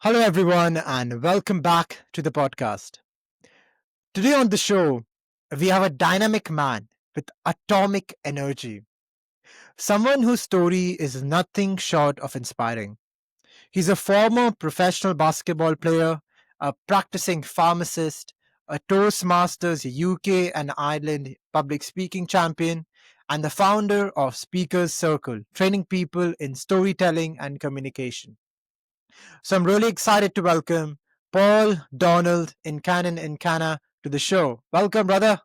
Hello, everyone, and welcome back to the podcast. Today on the show, we have a dynamic man with atomic energy, someone whose story is nothing short of inspiring. He's a former professional basketball player, a practicing pharmacist, a Toastmasters UK and Ireland public speaking champion, and the founder of Speakers Circle, training people in storytelling and communication. So I'm really excited to welcome Pol Donald Nkana Nkana to the show. Welcome, brother.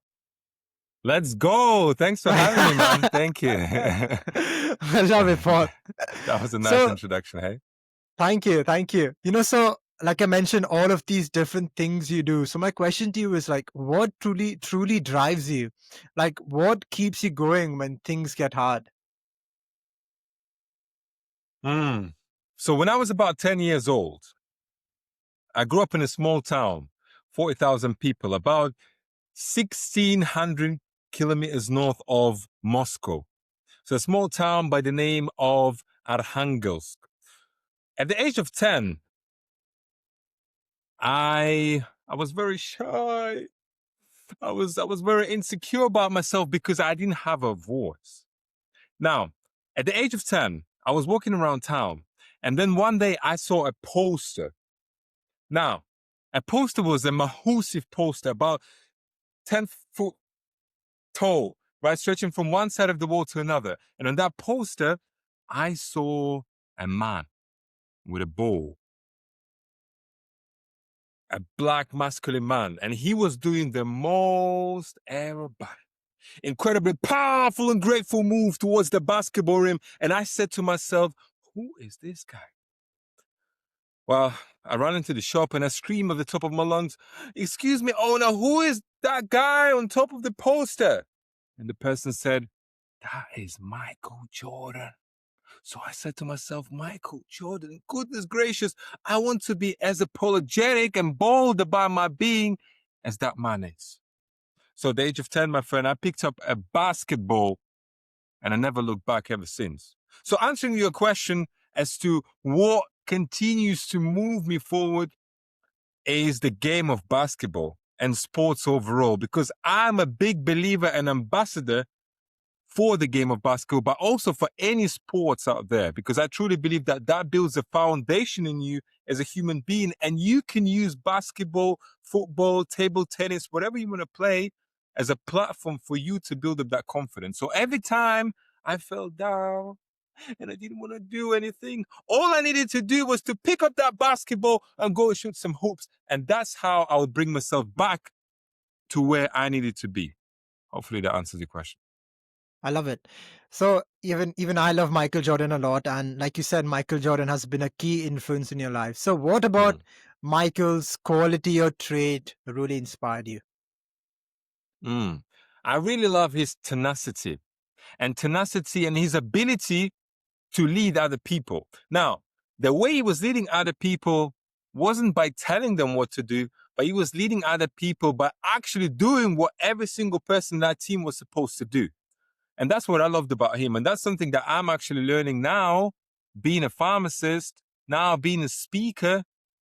Let's go. Thanks for having me, man. Thank you. I love it, Paul. That was a nice So, introduction, hey? thank you. Thank you. So like I mentioned, all of these different things you do. So my question to you is like, what truly drives you? Like, what keeps you going when things get hard? So when I was about 10 years old, I grew up in a small town, 40,000 people, about 1,600 kilometers north of Moscow. So a small town by the name of Arkhangelsk. At the age of 10, I was very shy. I was very insecure about myself because I didn't have a voice. Now, at the age of 10, I was walking around town, and then one day I saw a poster. Now, a poster was a massive poster, about 10 foot tall, right, stretching from one side of the wall to another. And on that poster, I saw a man with a bow, a black masculine man, and he was doing the most aerobatic, incredibly powerful and grateful move towards the basketball rim. And I said to myself, who is this guy? Well, I ran into the shop and I screamed at the top of my lungs, "Excuse me, owner, who is that guy on top of the poster?" And the person said, "That is Michael Jordan." So I said to myself, Michael Jordan, goodness gracious, I want to be as apologetic and bold about my being as that man is. So at the age of 10, my friend, I picked up a basketball and I never looked back ever since. So answering your question as to what continues to move me forward is the game of basketball and sports overall, because I'm a big believer and ambassador for the game of basketball, but also for any sports out there, because I truly believe that that builds a foundation in you as a human being, and you can use basketball, football, table tennis, whatever you want to play as a platform for you to build up that confidence. So every time I fell down and I didn't want to do anything, all I needed to do was to pick up that basketball and go shoot some hoops. And that's how I would bring myself back to where I needed to be. Hopefully that answers your question. I love it. So even I love Michael Jordan a lot, and like you said, Michael Jordan has been a key influence in your life. So what about Michael's quality or trait really inspired you? I really love his tenacity and his ability to lead other people. Now, the way he was leading other people wasn't by telling them what to do, but he was leading other people by actually doing what every single person in that team was supposed to do. And that's what I loved about him. And that's something that I'm actually learning now, being a pharmacist, now being a speaker,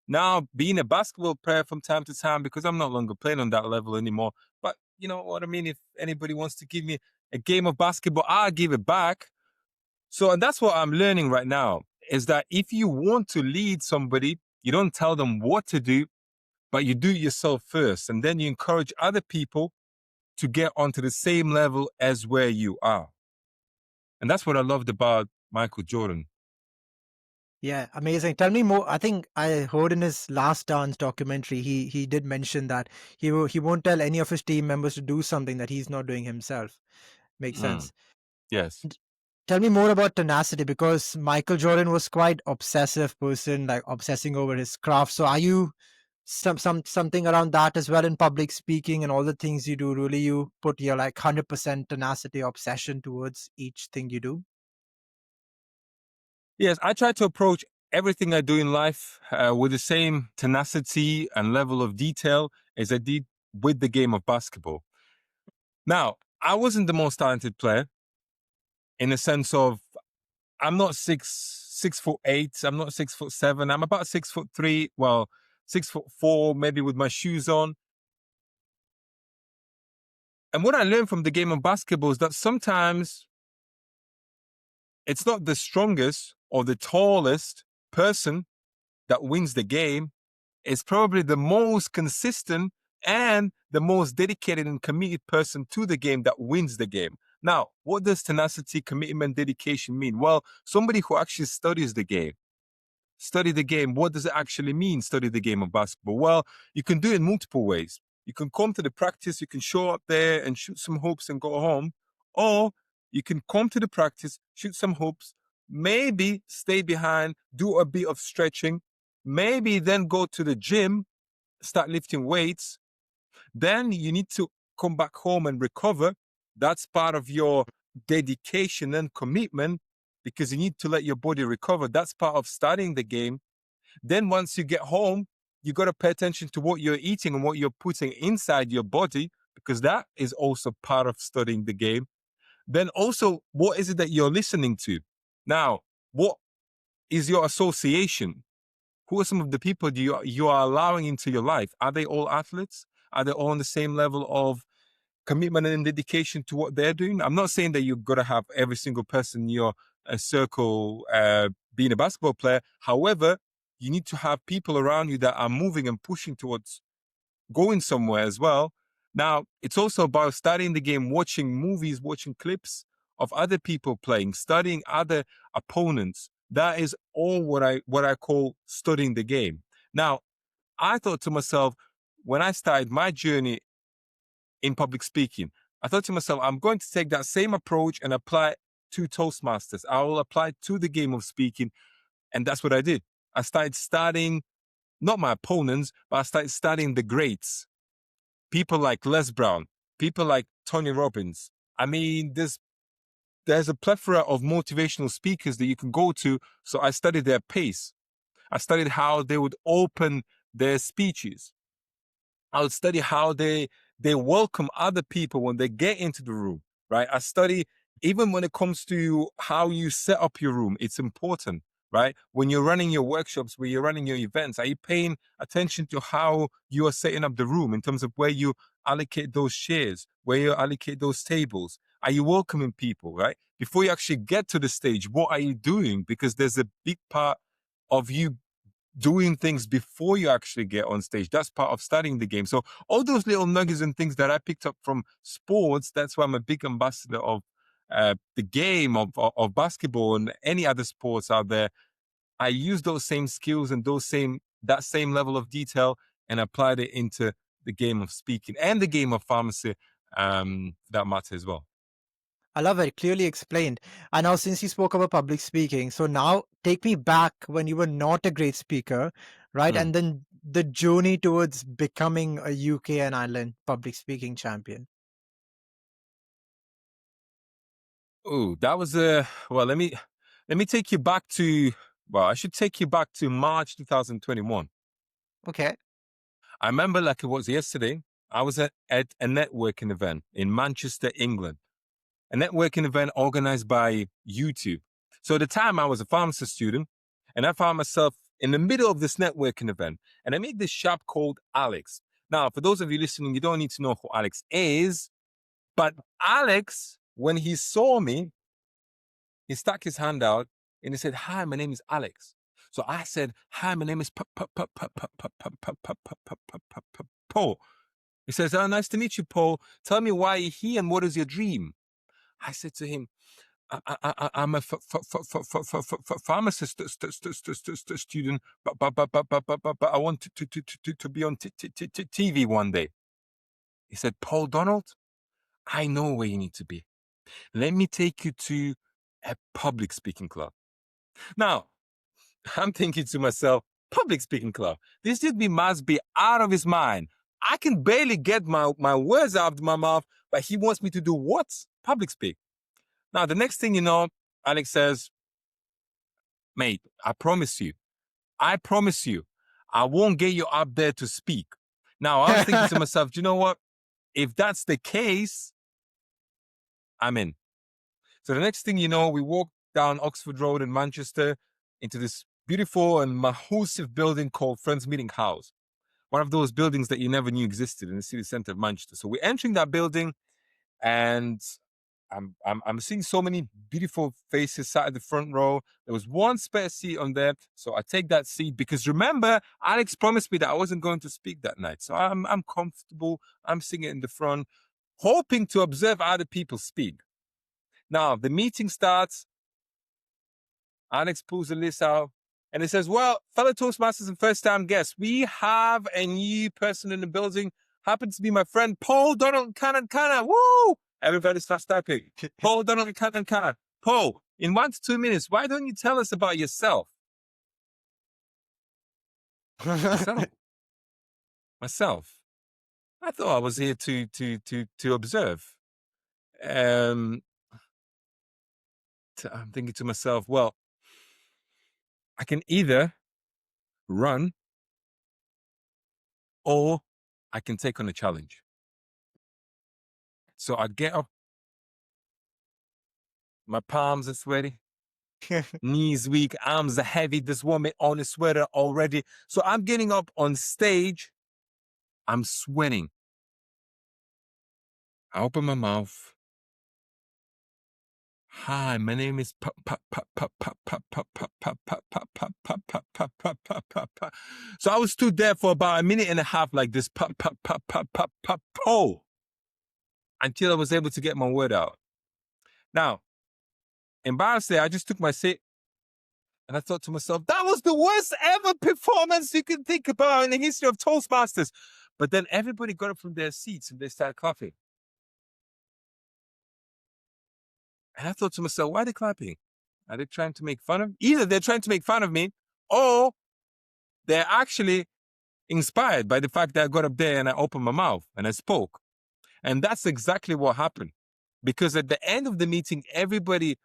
now being a basketball player from time to time, because I'm no longer playing on that level anymore. But you know what I mean? If anybody wants to give me a game of basketball, I'll give it back. So, and that's what I'm learning right now, is that if you want to lead somebody, you don't tell them what to do, but you do it yourself first. And then you encourage other people to get onto the same level as where you are. And that's what I loved about Michael Jordan. Yeah, amazing. Tell me more. I think I heard in his Last Dance documentary, he did mention that he won't tell any of his team members to do something that he's not doing himself. Makes sense. Yes. Tell me more about tenacity, because Michael Jordan was quite obsessive person, like obsessing over his craft. So are you something around that as well in public speaking and all the things you do? Really, you put your like 100% tenacity obsession towards each thing you do? Yes, I try to approach everything I do in life with the same tenacity and level of detail as I did with the game of basketball. Now, I wasn't the most talented player in the sense of I'm not 6'8". I'm not 6'7". I'm about 6'3". Well, 6'4", maybe with my shoes on. And what I learned from the game of basketball is that sometimes it's not the strongest or the tallest person that wins the game. It's probably the most consistent and the most dedicated and committed person to the game that wins the game. Now, what does tenacity, commitment, dedication mean? Well, somebody who actually studies the game. Study the game. What does it actually mean, study the game of basketball? Well, you can do it in multiple ways. You can come to the practice, you can show up there and shoot some hoops and go home. Or you can come to the practice, shoot some hoops, maybe stay behind, do a bit of stretching, maybe then go to the gym, start lifting weights. Then you need to come back home and recover. That's part of your dedication and commitment, because you need to let your body recover. That's part of studying the game. Then once you get home, you got to pay attention to what you're eating and what you're putting inside your body, because that is also part of studying the game. Then also, what is it that you're listening to? Now, what is your association? Who are some of the people you are allowing into your life? Are they all athletes? Are they all on the same level of commitment and dedication to what they're doing? I'm not saying that you've got to have every single person in your circle being a basketball player. However, you need to have people around you that are moving and pushing towards going somewhere as well. Now, it's also about studying the game, watching movies, watching clips of other people playing, studying other opponents. That is all what I call studying the game. Now, I thought to myself, when I started my journey in public speaking, I thought to myself, I'm going to take that same approach and apply it to Toastmasters. I will apply it to the game of speaking. And that's what I did. I started studying, not my opponents, but I started studying the greats. People like Les Brown, people like Tony Robbins. I mean, there's a plethora of motivational speakers that you can go to. So I studied their pace. I studied how they would open their speeches. I would study how they welcome other people when they get into the room, right? I study even when it comes to how you set up your room. It's important, right? When you're running your workshops, when you're running your events, are you paying attention to how you are setting up the room in terms of where you allocate those chairs, where you allocate those tables? Are you welcoming people, right? Before you actually get to the stage, what are you doing? Because there's a big part of you doing things before you actually get on stage. That's part of studying the game. So all those little nuggets and things that I picked up from sports, that's why I'm a big ambassador of the game of basketball and any other sports out there. I use those same skills and that same level of detail and applied it into the game of speaking and the game of pharmacy, that matter as well. I love it. Clearly explained. And now, since you spoke about public speaking, so now take me back when you were not a great speaker, right? Mm. And then the journey towards becoming a UK and Ireland public speaking champion. Oh, that was well, let me take you back to, well, I should take you back to March 2021. Okay. I remember like it was yesterday. I was at a networking event in Manchester, England, a networking event organized by YouTube. So at the time I was a pharmacist student and I found myself in the middle of this networking event and I met this chap called Alex. Now, for those of you listening, you don't need to know who Alex is, but Alex, when he saw me, he stuck his hand out and he said, "Hi, my name is Alex." So I said, "Hi, my name is Paul." He says, "Oh, nice to meet you, Paul. Tell me why you're here and what is your dream?" I said to him, I'm a pharmacist student, but I want to be on TV one day." He said, "Pol Donald, I know where you need to be. Let me take you to a public speaking club." Now, I'm thinking to myself, public speaking club. This dude must be out of his mind. I can barely get my words out of my mouth, but he wants me to do what? Public speak. Now, the next thing you know, Alex says, "Mate, I promise you, I won't get you up there to speak." Now, I was thinking to myself, do you know what? If that's the case, I'm in. So the next thing you know, we walked down Oxford Road in Manchester. into this beautiful and massive building called Friends Meeting House. One of those buildings that you never knew existed in the city center of Manchester. So we're entering that building, and I'm seeing so many beautiful faces sat at the front row. There was one spare seat on there, so I take that seat because remember, Alex promised me that I wasn't going to speak that night. So I'm comfortable. I'm sitting in the front, hoping to observe other people speak. Now the meeting starts. Alex pulls the list out, and it says, "Well, fellow Toastmasters and first-time guests, we have a new person in the building. Happens to be my friend Pol Donald Nkana Nkana. Woo! Everybody starts typing. Pol Donald Nkana Nkana. Pol, in 1 to 2 minutes, why don't you tell us about yourself?" Myself. I thought I was here to observe. I'm thinking to myself, well, I can either run or I can take on a challenge. So I get up, my palms are sweaty, knees weak, arms are heavy. This woman on a sweater already. So I'm getting up on stage. I'm sweating. I open my mouth. Hi, my name is Pa. So I was stood there for about a minute and a half like this, po, until I was able to get my word out. Now, embarrassingly, I just took my seat and I thought to myself, that was the worst ever performance you can think about in the history of Toastmasters. But then everybody got up from their seats and they started clapping. And I thought to myself, why are they clapping? Are they trying to make fun of me? Either they're trying to make fun of me, or they're actually inspired by the fact that I got up there and I opened my mouth and I spoke. And that's exactly what happened. Because at the end of the meeting, everybody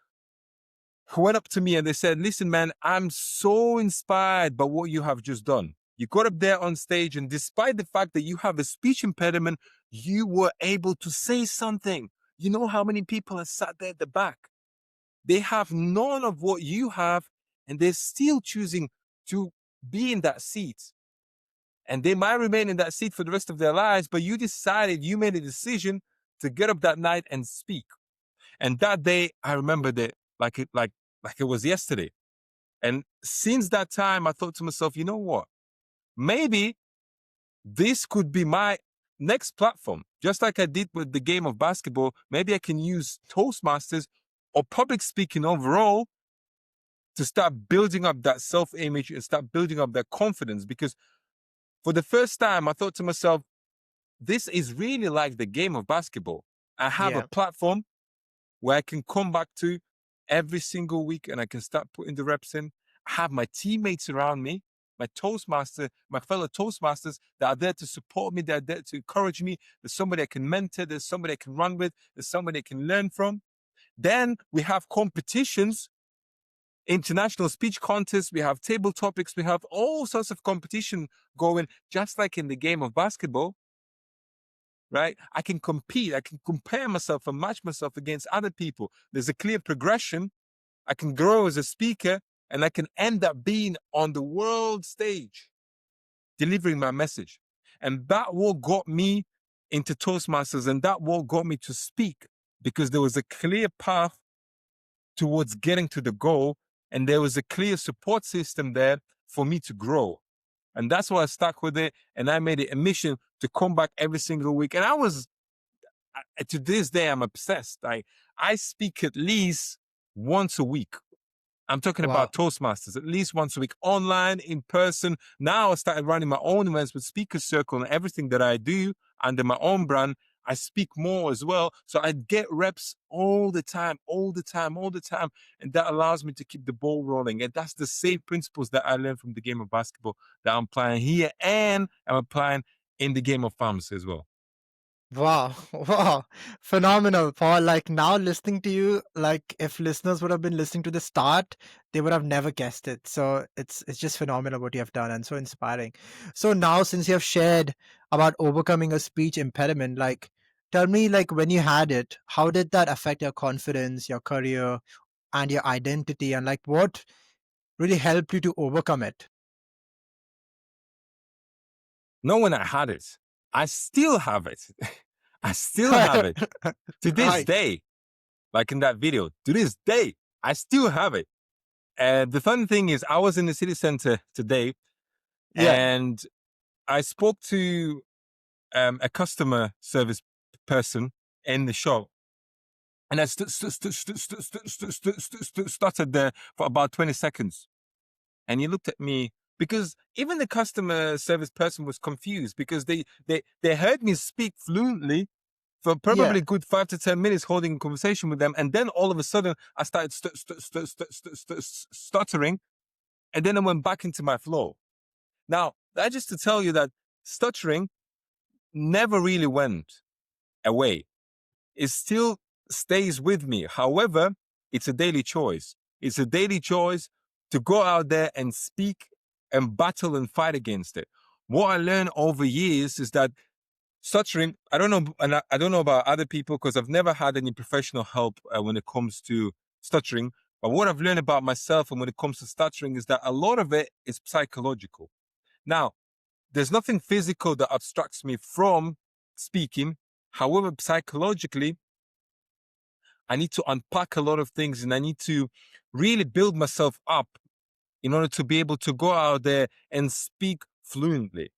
who went up to me and they said, listen, man, I'm so inspired by what you have just done. You got up there on stage, and despite the fact that you have a speech impediment, you were able to say something. You know how many people are sat there at the back? They have none of what you have, and they're still choosing to be in that seat. And they might remain in that seat for the rest of their lives, but you decided, you made a decision to get up that night and speak. And that day, I remembered it like it was yesterday. And since that time, I thought to myself, you know what? Maybe this could be my next platform. Just like I did with the game of basketball, maybe I can use Toastmasters or public speaking overall to start building up that self-image and start building up that confidence. Because for the first time, I thought to myself, this is really like the game of basketball. I have Yeah. a platform where I can come back to every single week and I can start putting the reps in. I have my teammates around me, my fellow Toastmasters that are there to support me, they're there to encourage me. There's somebody I can mentor, there's somebody I can run with, there's somebody I can learn from. Then we have competitions, international speech contests, we have table topics, we have all sorts of competition going, just like in the game of basketball. Right? I can compete, I can compare myself and match myself against other people. There's a clear progression. I can grow as a speaker and I can end up being on the world stage, delivering my message. And that what got me into Toastmasters, and that what got me to speak, because there was a clear path towards getting to the goal, and there was a clear support system there for me to grow. And that's why I stuck with it, and I made it a mission to come back every single week. And to this day, I'm obsessed. I speak at least once a week. I'm talking Wow. about Toastmasters, at least once a week, online, in person. Now I started running my own events with Speaker Circle, and everything that I do under my own brand, I speak more as well. So I get reps all the time. And that allows me to keep the ball rolling. And that's the same principles that I learned from the game of basketball that I'm applying here, and I'm applying in the game of pharmacy as well. Wow, wow, phenomenal, Paul. Like now listening to you, like if listeners would have been listening to the start, they would have never guessed it. So it's just phenomenal what you have done and so inspiring. So now since you have shared about overcoming a speech impediment, like tell me like when you had it, how did that affect your confidence, your career, and your identity? And like really helped you to overcome it? Not when I had it. I still have it. I still have it to this Right. day. Like in that video, to this day, I still have it. And the fun thing is, I was in the city center today, Yeah. and I spoke to a customer service person in the shop, and I stuttered there for about 20 seconds. And he looked at me because even the customer service person was confused because they heard me speak fluently for Yeah. probably a good 5 to 10 minutes holding a conversation with them. And then all of a sudden I started stuttering, and then I went back into my flow. Now, that just to tell you that stuttering never really went away. It still stays with me. However, it's a daily choice. It's a daily choice to go out there and speak and battle and fight against it. What I learned over years is that stuttering, I don't know, and I don't know about other people because I've never had any professional help when it comes to stuttering. But what I've learned about myself and when it comes to stuttering is that a lot of it is psychological. Now, there's nothing physical that obstructs me from speaking. However, psychologically, I need to unpack a lot of things and I need to really build myself up in order to be able to go out there and speak fluently.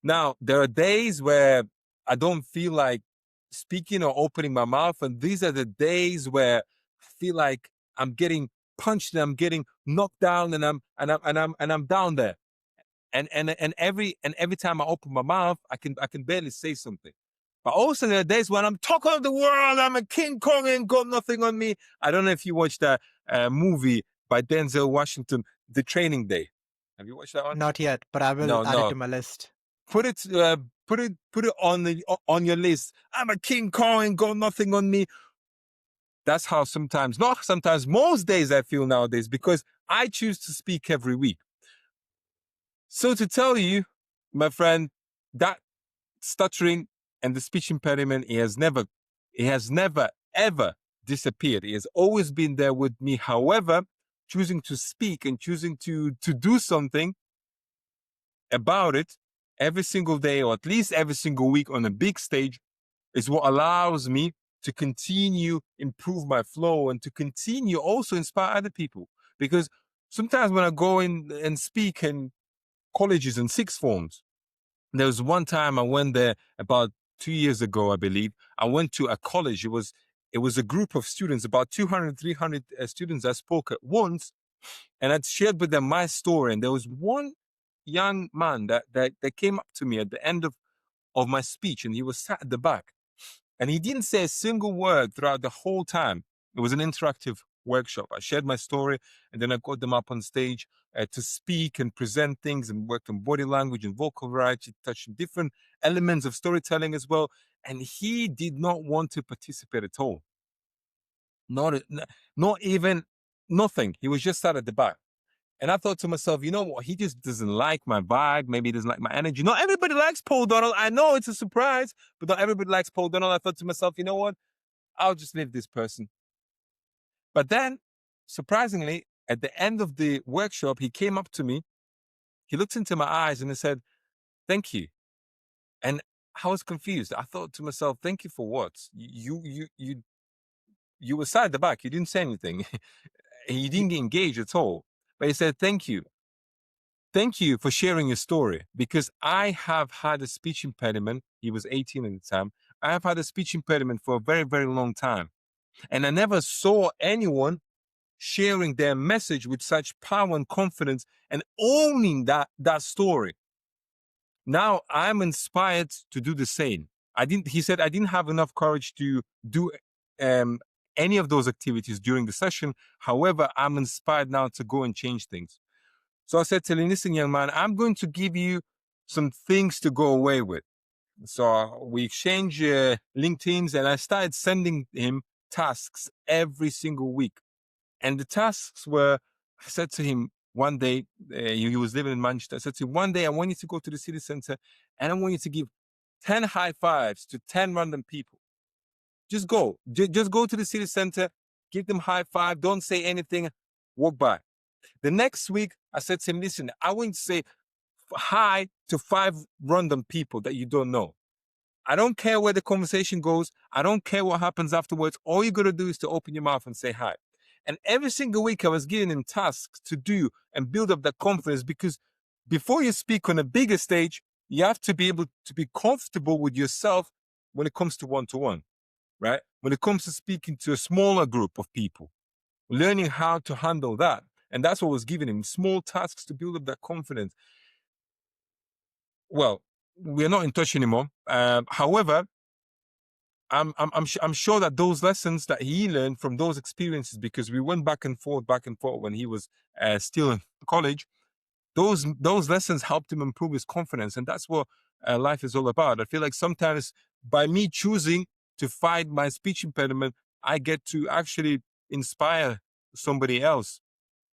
Now, there are days where I don't feel like speaking or opening my mouth, and these are the days where I feel like I'm getting punched and I'm getting knocked down and I'm down there. And every time I open my mouth, I can barely say something. But also there are days when I'm talking of the world, I'm a King Kong and got nothing on me. I don't know if you watched that movie by Denzel Washington, The Training Day. Have you watched that one? Not yet, but I will No, add it no. to my list. Put it on your list. I'm a King Kong and got nothing on me. That's how sometimes, not sometimes, most days I feel nowadays because I choose to speak every week. So to tell you, my friend, that stuttering and the speech impediment, it has never ever disappeared. It has always been there with me. However, choosing to speak and choosing to do something about it every single day, or at least every single week on a big stage, is what allows me to continue improve my flow and to continue also inspire other people. Because sometimes when I go in and speak in colleges and sixth forms, there was one time I went there about 2 years ago, I believe. I went to a college. It was a group of students, about 200, 300 students. I spoke at once, and I'd shared with them my story. And there was one young man that came up to me at the end of my speech, and he was sat at the back. And he didn't say a single word throughout the whole time. It was an interactive workshop. I shared my story, and then I got them up on stage to speak and present things and worked on body language and vocal variety, touching different elements of storytelling as well. And he did not want to participate at all. Not even nothing. He was just sat at the back. And I thought to myself, you know what? He just doesn't like my vibe. Maybe he doesn't like my energy. Not everybody likes Pol Donald. I know it's a surprise, but not everybody likes Pol Donald. I thought to myself, you know what? I'll just leave this person. But then, surprisingly, at the end of the workshop, he came up to me. He looked into my eyes and he said, "Thank you." And I was confused. I thought to myself, "Thank you for what? You were sat at the back. You didn't say anything. You Y- didn't engage at all." But he said, "Thank you. Thank you for sharing your story because I have had a speech impediment." He was 18 at the time. I have had a speech impediment for a very, very long time. And I never saw anyone sharing their message with such power and confidence and owning that story. Now I'm inspired to do the same. He said, I didn't have enough courage to do um, any of those activities during the session. However, I'm inspired now to go and change things. So I said to him, listen, young man, I'm going to give you some things to go away with. So we exchanged LinkedIn's and I started sending him tasks every single week. And the tasks were, I said to him one day, he was living in Manchester. I said to him, one day I want you to go to the city center and I want you to give 10 high fives to 10 random people. Just go. Just go to the city center, give them high five, don't say anything, walk by. The next week, I said to him, listen, I want to say hi to 5 random people that you don't know. I don't care where the conversation goes. I don't care what happens afterwards. All you got to do is to open your mouth and say hi. And every single week I was giving him tasks to do and build up that confidence, because before you speak on a bigger stage, you have to be able to be comfortable with yourself when it comes to one-to-one, right? When it comes to speaking to a smaller group of people, learning how to handle that. And that's what was giving him, small tasks to build up that confidence. Well, we're not in touch anymore. However, I'm sure that those lessons that he learned from those experiences, because we went back and forth when he was still in college, those lessons helped him improve his confidence, and that's what life is all about. I feel like sometimes by me choosing to fight my speech impediment, I get to actually inspire somebody else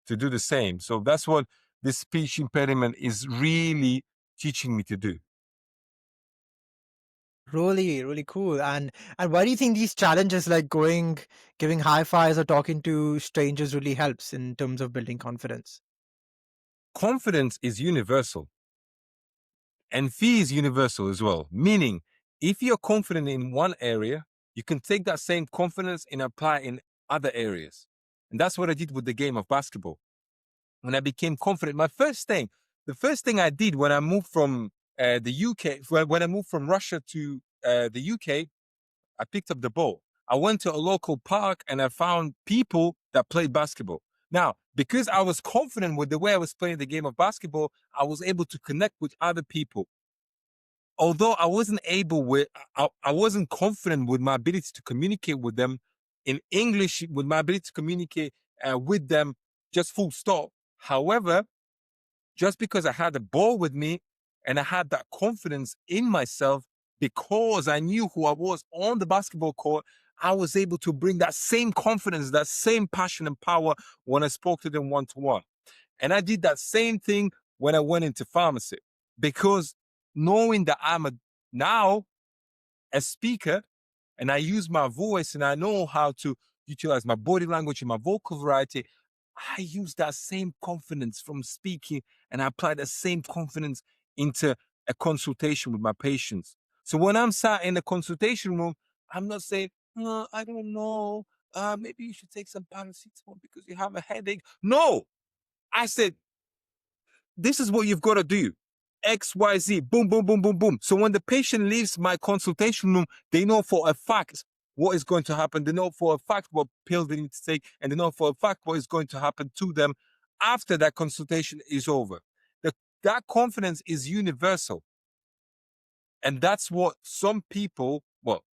to do the same. So that's what this speech impediment is really teaching me to do. Really, really cool. And why do you think these challenges like giving high fives or talking to strangers really helps in terms of building confidence? Confidence is universal, and fear is universal as well. Meaning, if you're confident in one area, you can take that same confidence and apply in other areas. And that's what I did with the game of basketball. When I became confident, the first thing I did when I moved from the UK, when I moved from Russia to the UK, I picked up the ball. I went to a local park and I found people that played basketball. Now, because I was confident with the way I was playing the game of basketball, I was able to connect with other people. Although I wasn't confident with my ability to communicate with them in English, with my ability to communicate with them, just full stop. However, just because I had the ball with me and I had that confidence in myself, because I knew who I was on the basketball court, I was able to bring that same confidence, that same passion and power when I spoke to them one-to-one. And I did that same thing when I went into pharmacy, because knowing that now a speaker and I use my voice and I know how to utilize my body language and my vocal variety, I use that same confidence from speaking and I apply that same confidence into a consultation with my patients. So when I'm sat in a consultation room, I'm not saying, no, I don't know, maybe you should take some paracetamol because you have a headache. No, I said, this is what you've got to do. X, Y, Z, boom, boom, boom, boom, boom. So when the patient leaves my consultation room, they know for a fact what is going to happen. They know for a fact what pill they need to take, and they know for a fact what is going to happen to them after that consultation is over. That confidence is universal. And that's what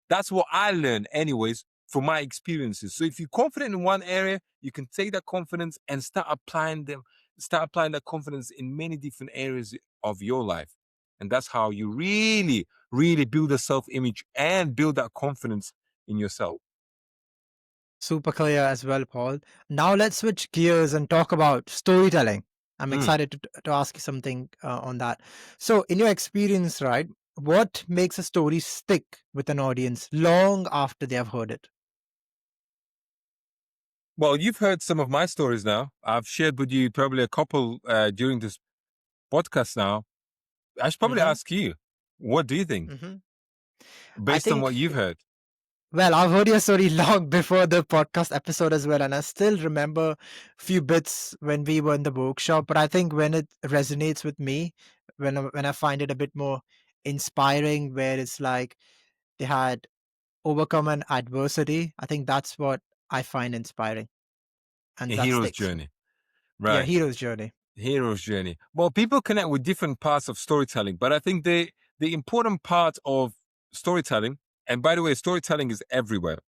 that's what I learned anyways from my experiences. So if you're confident in one area, you can take that confidence and start applying that confidence in many different areas of your life. And that's how you really, really build a self-image and build that confidence in yourself. Super clear as well, Paul. Now let's switch gears and talk about storytelling. I'm excited to ask you something on that. So, in your experience, right, what makes a story stick with an audience long after they have heard it? Well, you've heard some of my stories now. I've shared with you probably a couple during this podcast now. I should probably ask you, what do you think I based on what think, you've heard? well, I've heard your story long before the podcast episode as well, and I still remember a few bits when we were in the workshop. But I think when it resonates with me, when I find it a bit more inspiring, where it's like they had overcome an adversity, I think that's what I find inspiring, and A that hero's sticks. journey. Yeah, Right. hero's journey. Hero's journey. Well, people connect with different parts of storytelling, but I think the important part of storytelling, and by the way, storytelling is everywhere.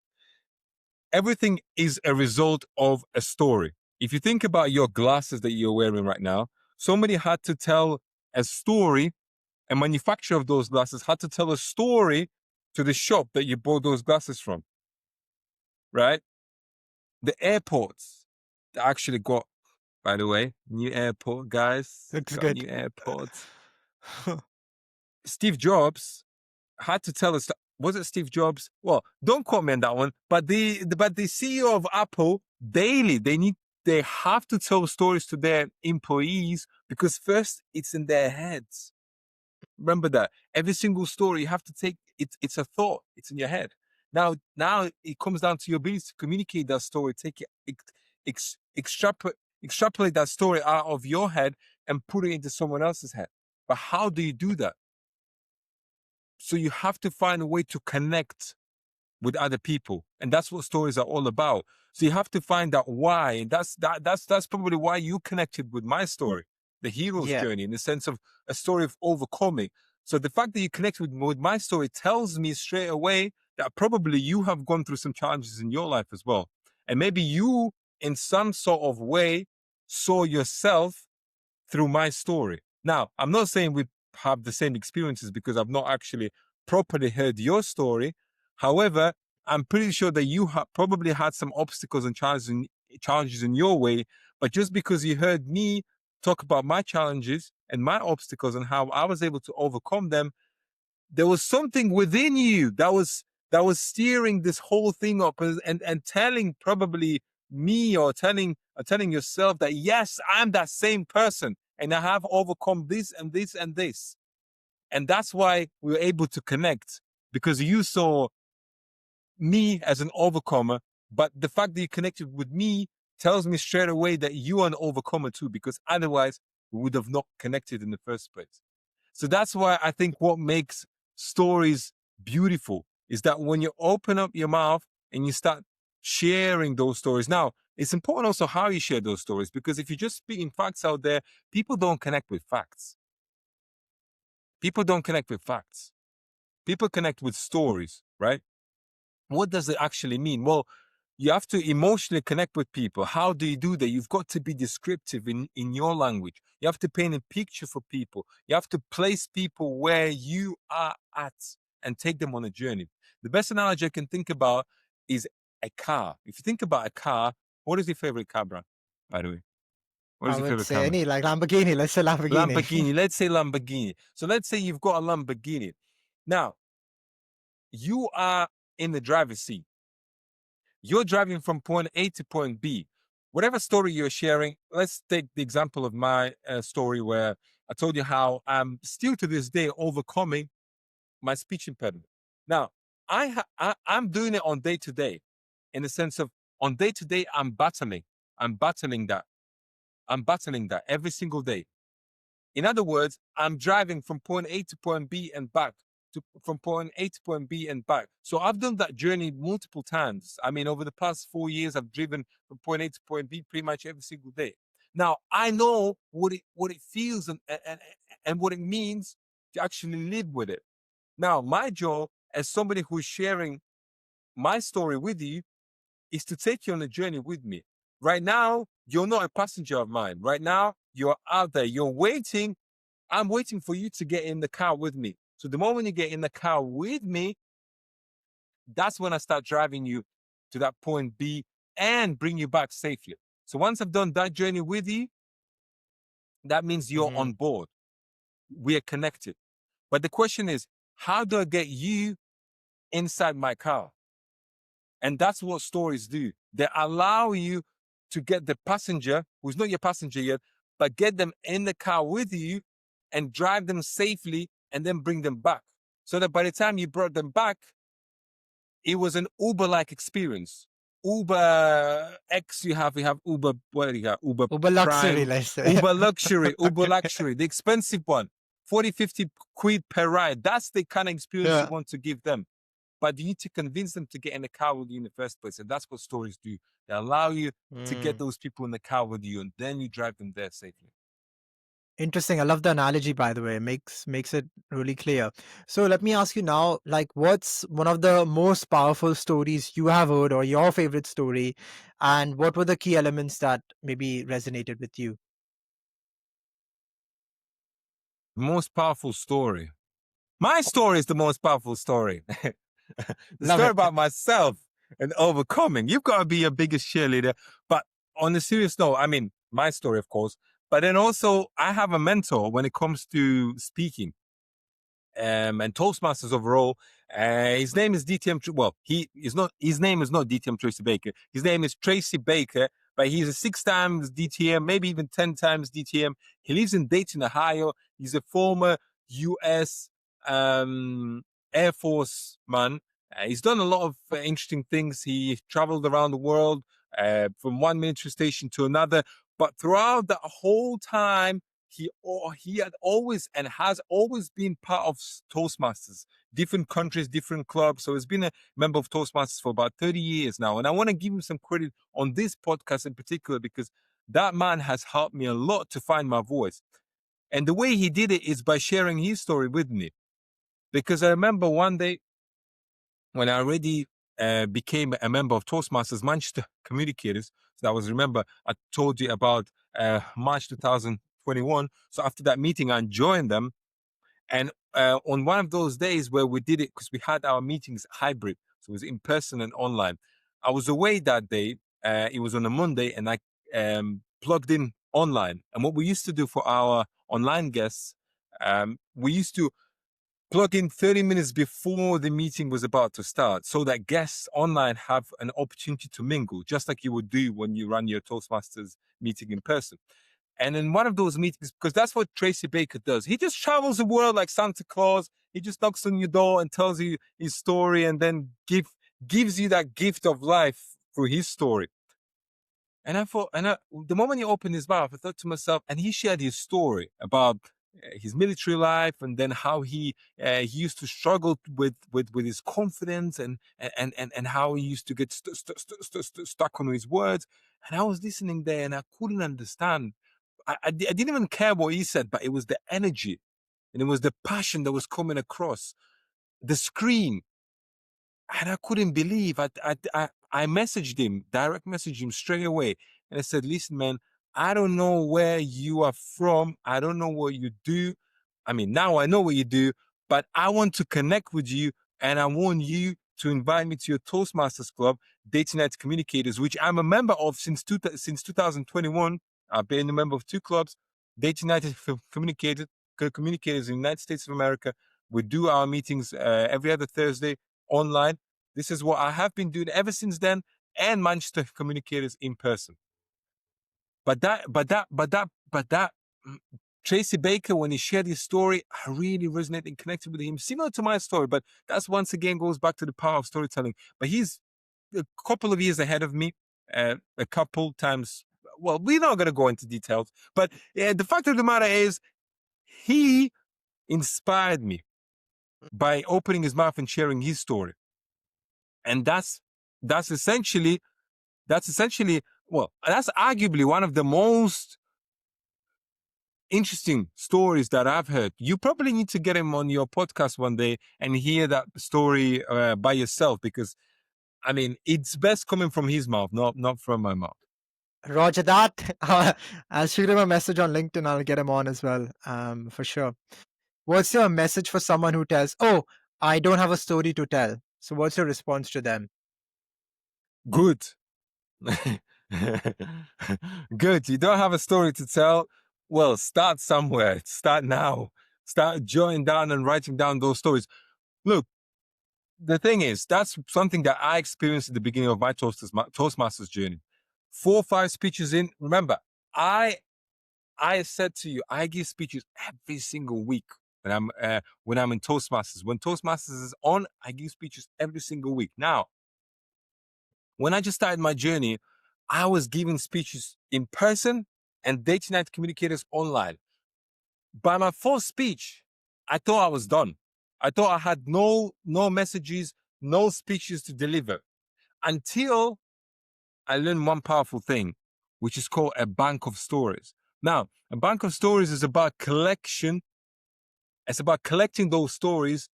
Everything is a result of a story. If you think about your glasses that you're wearing right now, somebody had to tell a story, a manufacturer of those glasses had to tell a story to the shop that you bought those glasses from, right? The airports that actually got, by the way, new airport, guys, Looks got good. new airports. Steve Jobs had to tell us, was it Steve Jobs? Well, don't quote me on that one, but the CEO of Apple daily, they they have to tell stories to their employees because first it's in their heads. Remember that every single story you have to take it's a thought, it's in your head. Now it comes down to your ability to communicate that story, take it, extrapolate that story out of your head and put it into someone else's head. But how do you do that? So you have to find a way to connect with other people, and that's what stories are all about. So you have to find out why, and that's probably why you connected with my story, the hero's Yeah. journey, in the sense of a story of overcoming. So the fact that you connect with my story tells me straight away that probably you have gone through some challenges in your life as well, and maybe you, in some sort of way, saw yourself through my story. Now, I'm not saying we have the same experiences because I've not actually properly heard your story. However, I'm pretty sure that you probably had some obstacles and challenges in your way. But just because you heard me talk about my challenges and my obstacles and how I was able to overcome them, there was something within you that was steering this whole thing up and telling probably me or telling yourself that yes, I'm that same person and I have overcome this and this and this. And that's why we were able to connect, because you saw me as an overcomer, but the fact that you connected with me tells me straight away that you are an overcomer too, because otherwise we would have not connected in the first place. So that's why I think what makes stories beautiful is that when you open up your mouth and you start sharing those stories. Now, it's important also how you share those stories, because if you're just speaking facts out there, people don't connect with facts. People don't connect with facts. People connect with stories, right? What does it actually mean? Well, you have to emotionally connect with people. How do you do that? You've got to be descriptive in your language. You have to paint a picture for people. You have to place people where you are at and take them on a journey. The best analogy I can think about is a car. If you think about a car, what is your favorite car brand, by the way? What is I your would favorite say car brand? any, like Lamborghini. Let's say Lamborghini. Lamborghini. Let's say Lamborghini. So let's say you've got a Lamborghini. Now, you are in the driver's seat. You're driving from point A to point B. Whatever story you're sharing, let's take the example of my story where I told you how I'm still to this day overcoming my speech impediment. Now, I'm doing it on day to day, in the sense of on day to day, I'm battling that. I'm battling that every single day. In other words, I'm driving from point A to point B and back, from point A to point B and back. So I've done that journey multiple times. I mean, over the past 4 years, I've driven from point A to point B pretty much every single day. Now I know what it feels and what it means to actually live with it. Now, my job as somebody who's sharing my story with you is to take you on a journey with me. Right now, you're not a passenger of mine. Right now, you're out there. You're waiting. I'm waiting for you to get in the car with me. So the moment you get in the car with me, that's when I start driving you to that point B and bring you back safely. So once I've done that journey with you, that means you're Mhm. on board. We are connected. But the question is, how do I get you inside my car? And that's what stories do. They allow you to get the passenger, who's not your passenger yet, but get them in the car with you and drive them safely and then bring them back. So that by the time you brought them back, it was an Uber-like experience. Uber X we have Uber, what do you got? Uber Uber luxury, Prime, let's say. Uber luxury, the expensive one, 40, 50 quid per ride. That's the kind of experience you Yeah. want to give them. But you need to convince them to get in the car with you in the first place. And that's what stories do. They allow you to get Mm. those people in the car with you, and then you drive them there safely. Interesting. I love the analogy, by the way. Makes it really clear. So let me ask you now, like, what's one of the most powerful stories you have heard, or your favorite story, and what were the key elements that maybe resonated with you? Most powerful story. My story is the most powerful story. The Love story it. about myself and overcoming. You've got to be your biggest cheerleader. But on a serious note, I mean, my story, of course, but then also I have a mentor when it comes to speaking and Toastmasters overall. His name is DTM. Well, he is not. His name is not DTM Tracy Baker. His name is Tracy Baker. but he's a 6 times DTM, maybe even 10 times DTM. He lives in Dayton, Ohio. He's a former US Air Force man. He's done a lot of interesting things. He traveled around the world from one military station to another. But throughout that whole time, he had always and has always been part of Toastmasters, different countries, different clubs. So he's been a member of Toastmasters for about 30 years now. And I want to give him some credit on this podcast in particular, because that man has helped me a lot to find my voice. And the way he did it is by sharing his story with me. Because I remember one day when I already became a member of Toastmasters Manchester Communicators. So remember, I told you about March 2021. So after that meeting, I joined them. And on one of those days where we did it, because we had our meetings hybrid, so it was in person and online. I was away that day. It was on a Monday, and I plugged in online. And what we used to do for our online guests, we used to plug in 30 minutes before the meeting was about to start, so that guests online have an opportunity to mingle, just like you would do when you run your Toastmasters meeting in person. And in one of those meetings, because that's what Tracy Baker does, he just travels the world like Santa Claus. He just knocks on your door and tells you his story, and then gives you that gift of life through his story. And I thought, the moment he opened his mouth, I thought to myself, and he shared his story about his military life, and then how he used to struggle with his confidence, and how he used to get stuck on his words. And I was listening there, and I couldn't understand. I didn't even care what he said, but it was the energy, and it was the passion that was coming across the screen. And I couldn't believe. I messaged him, direct messaged him straight away. And I said, listen, man, I don't know where you are from. I don't know what you do. I mean, now I know what you do, but I want to connect with you. And I want you to invite me to your Toastmasters Club, Dayton Night Communicators, which I'm a member of since 2021. I've been a member of 2 clubs, Dayton Night Communicators in the United States of America. We do our meetings every other Thursday online. This is what I have been doing ever since then, and Manchester Communicators in person. But that Tracy Baker, when he shared his story, I really resonated and connected with him, similar to my story. But that's once again goes back to the power of storytelling. But he's a couple of years ahead of me, a couple times. Well, we're not going to go into details, but the fact of the matter is, he inspired me by opening his mouth and sharing his story. And that's essentially, well, that's arguably one of the most interesting stories that I've heard. You probably need to get him on your podcast one day and hear that story by yourself, because I mean, it's best coming from his mouth, not from my mouth. Roger that. I'll shoot him a message on LinkedIn. I'll get him on as well, for sure. What's your message for someone who tells, oh, I don't have a story to tell? So what's your response to them? Good. Good. You don't have a story to tell? Well, start somewhere. Start now. Start jotting down and writing down those stories. Look, the thing is, that's something that I experienced at the beginning of my Toastmasters journey. 4 or 5 speeches in. Remember, I said to you, I give speeches every single week when I'm in Toastmasters. When Toastmasters is on, I give speeches every single week. Now, when I just started my journey, I was giving speeches in person and Dayton Night Communicators online. By my 4th speech, I thought I was done. I thought I had no messages, no speeches to deliver, until I learned one powerful thing, which is called a bank of stories. Now, a bank of stories is about collection. It's about collecting those stories,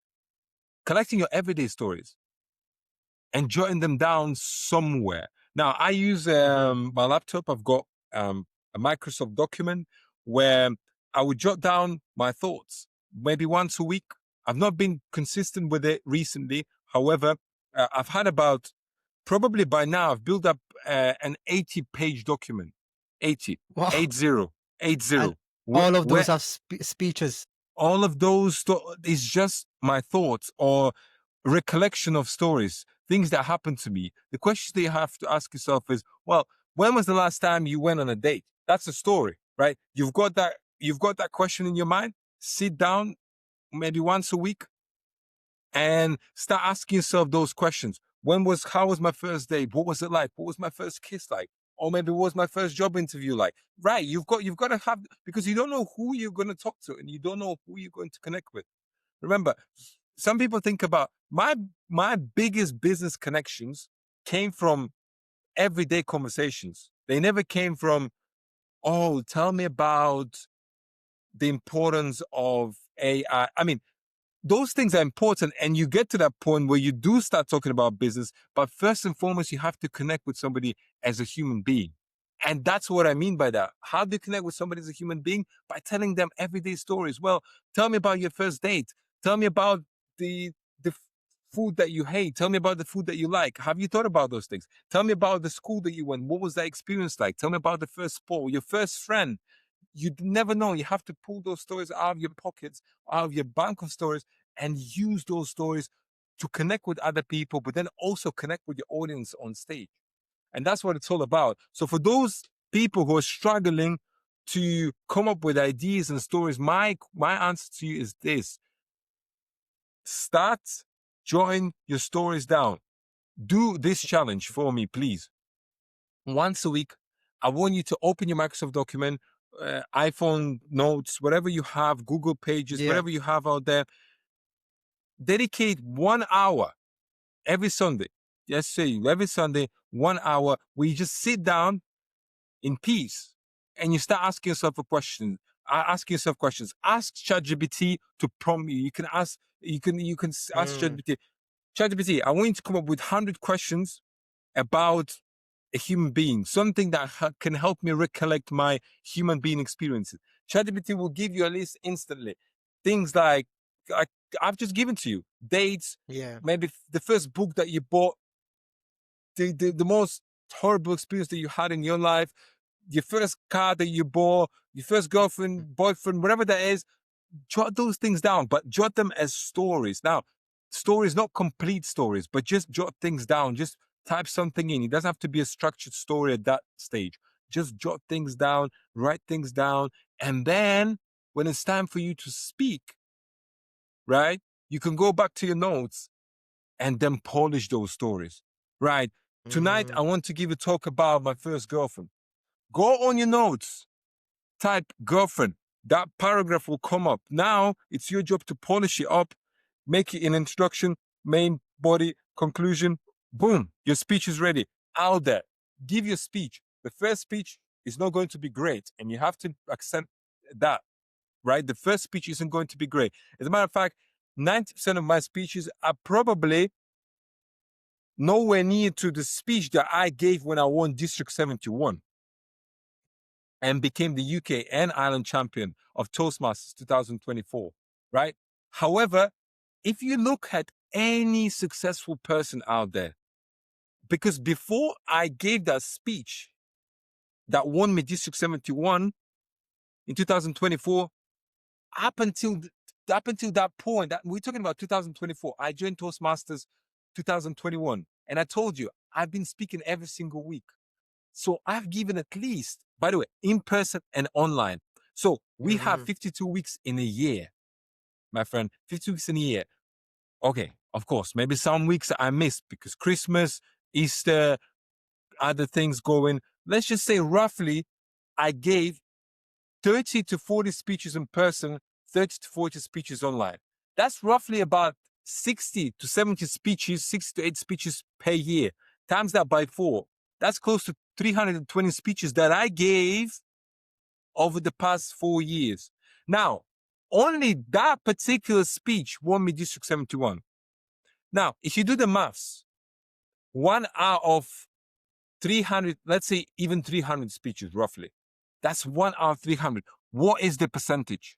collecting your everyday stories, and jotting them down somewhere. Now, I use my laptop. I've got a Microsoft document where I would jot down my thoughts, maybe once a week. I've not been consistent with it recently. However, I've had probably by now, I've built up an 80-page document. 80. Wow. 80. And all of those are speeches. All of those is just my thoughts or recollection of stories, things that happened to me. The question that you have to ask yourself is, well, When was the last time you went on a date? That's a story, right? You've got that question in your mind. Sit down maybe once a week and start asking yourself those questions. How was my first date? What was it like? What was my first kiss like? Or maybe what was my first job interview like? Right. You've got to have, because you don't know who you're going to talk to and you don't know who you're going to connect with. Remember, some people think about my biggest business connections came from everyday conversations. They never came from, oh, tell me about the importance of AI. I mean, those things are important, and you get to that point where you do start talking about business, but first and foremost, you have to connect with somebody as a human being. And that's what I mean by that. How do you connect with somebody as a human being? By telling them everyday stories. Well, tell me about your first date. Tell me about the food that you hate. Tell me about the food that you like. Have you thought about those things? Tell me about the school that you went. What was that experience like? Tell me about the first sport, your first friend. You never know. You have to pull those stories out of your pockets, out of your bank of stories, and use those stories to connect with other people, but then also connect with your audience on stage. And that's what it's all about. So for those people who are struggling to come up with ideas and stories, my answer to you is this: start jotting your stories down. Do this challenge for me, please. Once a week, I want you to open your Microsoft document, iPhone notes, whatever you have, Google Pages, Yeah. whatever you have out there. Dedicate 1 hour every Sunday. Yes, say every Sunday, 1 hour, where you just sit down in peace and you start asking yourself a question. Ask yourself questions. Ask ChatGPT to prompt you. You can ask ask Mm. ChatGPT. ChatGPT, I want you to come up with 100 questions about a human being, something that can help me recollect my human being experiences. ChatGPT will give you a list instantly. Things like I've just given to you: dates, Yeah. maybe the first book that you bought, the most horrible experience that you had in your life, your first car that you bought, your first girlfriend, boyfriend, whatever that is. Jot those things down, but jot them as stories. Now, stories, not complete stories, but just jot things down. Just type something in. It doesn't have to be a structured story at that stage. Just jot things down, write things down. And then when it's time for you to speak, right, you can go back to your notes and then polish those stories, right? Tonight, Mm-hmm. I want to give a talk about my first girlfriend. Go on your notes, type girlfriend. That paragraph will come up. Now it's your job to polish it up, make it an introduction, main body, conclusion. Boom, your speech is ready. Out there, give your speech. The first speech is not going to be great, and you have to accept that, right? The first speech isn't going to be great. As a matter of fact, 90% of my speeches are probably nowhere near to the speech that I gave when I won District 71 and became the UK and Ireland champion of Toastmasters 2024, right? However, if you look at any successful person out there, because before I gave that speech that won me District 71 in 2024, up until that point, that we're talking about 2024, I joined Toastmasters 2021, and I told you I've been speaking every single week. So I've given at least, by the way, in person and online. So we have Mm-hmm. 52 weeks in a year, my friend, 52 weeks in a year. Okay, of course, maybe some weeks I missed because Christmas, Easter, other things going. Let's just say roughly I gave 30 to 40 speeches in person, 30 to 40 speeches online. That's roughly about 60 to 70 speeches, 6 to 8 speeches per year. Times that by 4. That's close to 320 speeches that I gave over the past 4 years. Now, only that particular speech won me District 71. Now, if you do the maths, 1 out of 300, let's say even 300 speeches roughly, that's 1 out of 300. What is the percentage?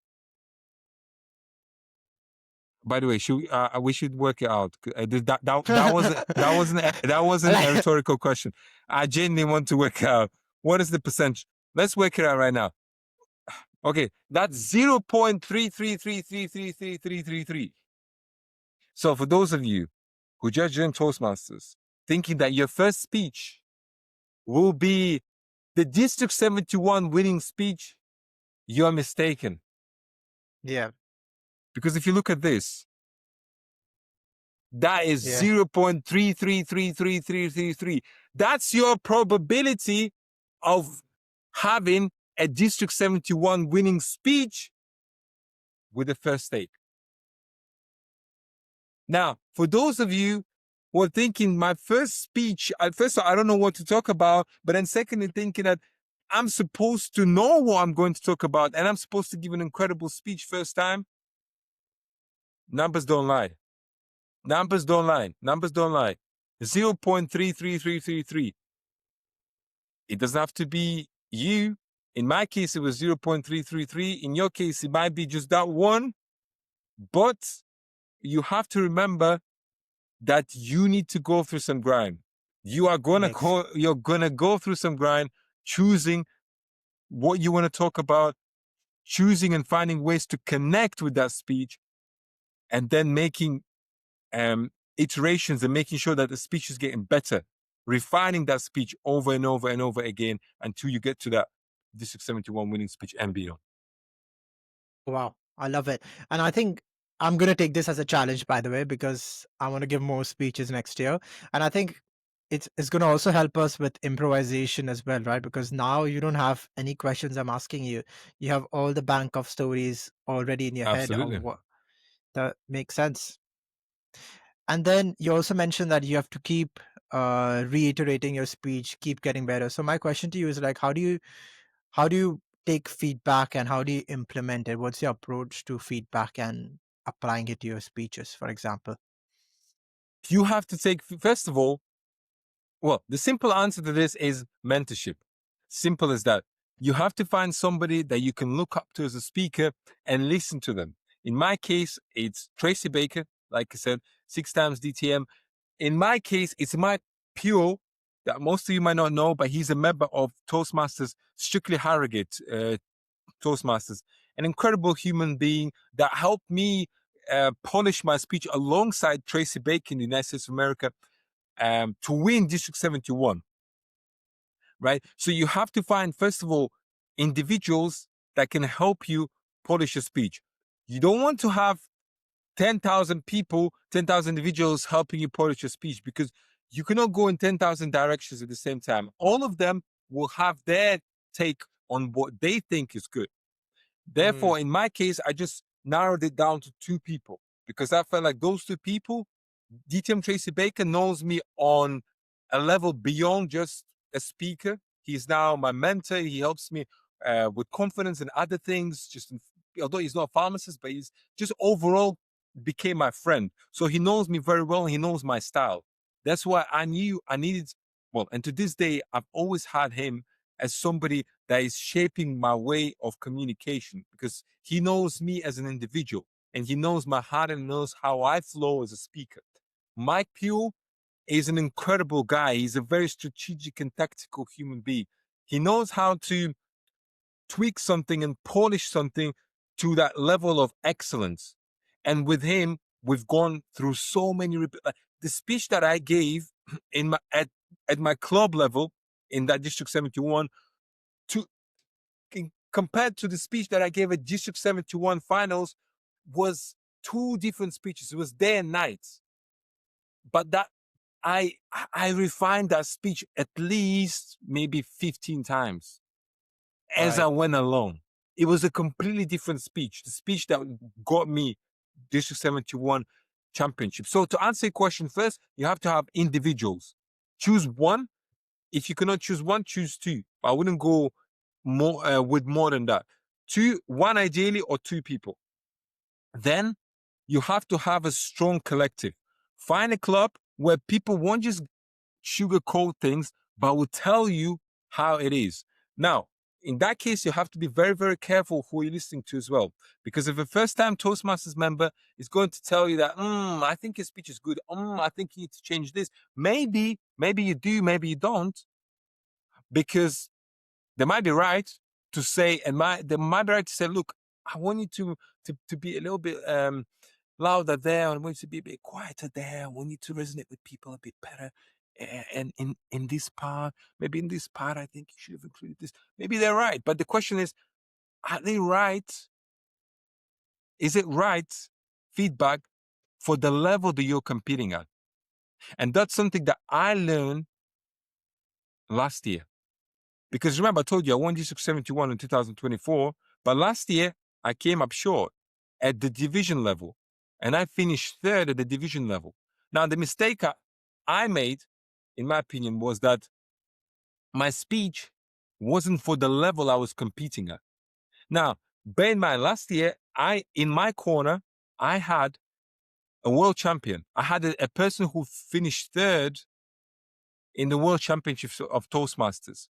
By the way, we should work it out. That wasn't a Like, rhetorical question. I genuinely want to work out what is the percentage. Let's work it out right now. Okay, that's 0.333333333. So for those of you who just joined Toastmasters, thinking that your first speech will be the District 71 winning speech, you're mistaken. Yeah. Because if you look at this, that is Yeah. 0.333333. That's your probability of having a District 71 winning speech with the first take. Now, for those of you who are thinking my first speech, at first I don't know what to talk about, but then secondly thinking that I'm supposed to know what I'm going to talk about and I'm supposed to give an incredible speech first time, numbers don't lie. Numbers don't lie. Numbers don't lie. 0.33333. It doesn't have to be you. In my case, it was 0.333. In your case, it might be just that one. But you have to remember that you need to go through some grind. You're gonna go through some grind, choosing what you want to talk about, choosing and finding ways to connect with that speech, and then making iterations and making sure that the speech is getting better, refining that speech over and over and over again until you get to that District 71 winning speech and beyond. Wow, I love it. And I think I'm going to take this as a challenge, by the way, because I want to give more speeches next year. And I think it's going to also help us with improvisation as well, right? Because now you don't have any questions I'm asking you. You have all the bank of stories already in your head of Absolutely. what that makes sense. And then you also mentioned that you have to keep reiterating your speech, keep getting better. So my question to you is like, how do you take feedback and how do you implement it? What's your approach to feedback and applying it to your speeches, for example? You have to take, first of all, well, the simple answer to this is mentorship. Simple as that. You have to find somebody that you can look up to as a speaker and listen to them. In my case, it's Tracy Baker, like I said, 6 times DTM. In my case, it's Mike Pure, that most of you might not know, but he's a member of Toastmasters, strictly Harrogate Toastmasters, an incredible human being that helped me polish my speech alongside Tracy Baker in the United States of America to win District 71, right? So you have to find, first of all, individuals that can help you polish your speech. You don't want to have 10,000 people, 10,000 individuals helping you polish your speech because you cannot go in 10,000 directions at the same time. All of them will have their take on what they think is good. Mm, Therefore, in my case, I just narrowed it down to 2 people because I felt like those 2 people, DTM Tracy Baker knows me on a level beyond just a speaker. He's now my mentor. He helps me with confidence and other things. Although he's not a pharmacist, but he's just overall became my friend. So he knows me very well. And he knows my style. That's why I knew I needed. Well, and to this day, I've always had him as somebody that is shaping my way of communication because he knows me as an individual and he knows my heart and knows how I flow as a speaker. Mike Pugh is an incredible guy. He's a very strategic and tactical human being. He knows how to tweak something and polish something to that level of excellence. And with him, we've gone through so many. The speech that I gave in my at my club level in that District 71 to compared to the speech that I gave at District 71 finals was 2 different speeches. It was day and night. But that I refined that speech at least maybe 15 times as I right. went along. It was a completely different speech, the speech that got me District 71 championship. So to answer your question first, you have to have individuals. Choose one. If you cannot choose one, choose 2. I wouldn't go more with more than that. 1 ideally or 2 people. Then you have to have a strong collective. Find a club where people won't just sugarcoat things, but will tell you how it is. Now, in that case, you have to be very, very careful who you're listening to as well. Because if a first-time Toastmasters member is going to tell you that, I think your speech is good, I think you need to change this, maybe you do, maybe you don't, because they might be right to say, they might be right to say, look, I want you to be a little bit louder there, I want you to be a bit quieter there, I want you to resonate with people a bit better. and in this part, maybe in this part, I think you should have included this. Maybe they're right. But the question is, are they right? Is it right feedback for the level that you're competing at? And that's something that I learned last year. Because remember, I told you I won District 71 in 2024, but last year I came up short at the division level, and I finished third at the division level. Now, the mistake I made, in my opinion, was that my speech wasn't for the level I was competing at. Now, bear in mind, last year, in my corner, I had a world champion. I had a person who finished third in the World Championships of Toastmasters.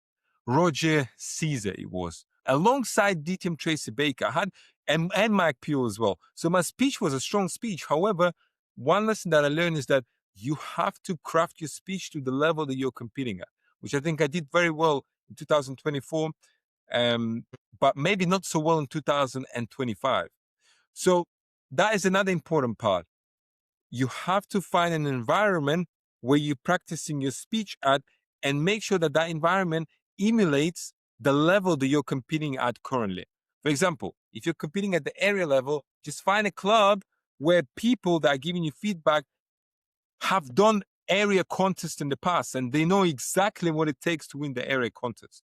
Roger Caesar, it was, alongside DTM Tracy Baker. I had and Mike Pugh as well. So my speech was a strong speech. However, one lesson that I learned is that you have to craft your speech to the level that you're competing at, which I think I did very well in 2024, but maybe not so well in 2025. So that is another important part. You have to find an environment where you're practicing your speech at and make sure that that environment emulates the level that you're competing at currently. For example, if you're competing at the area level, just find a club where people that are giving you feedback have done area contests in the past and they know exactly what it takes to win the area contest.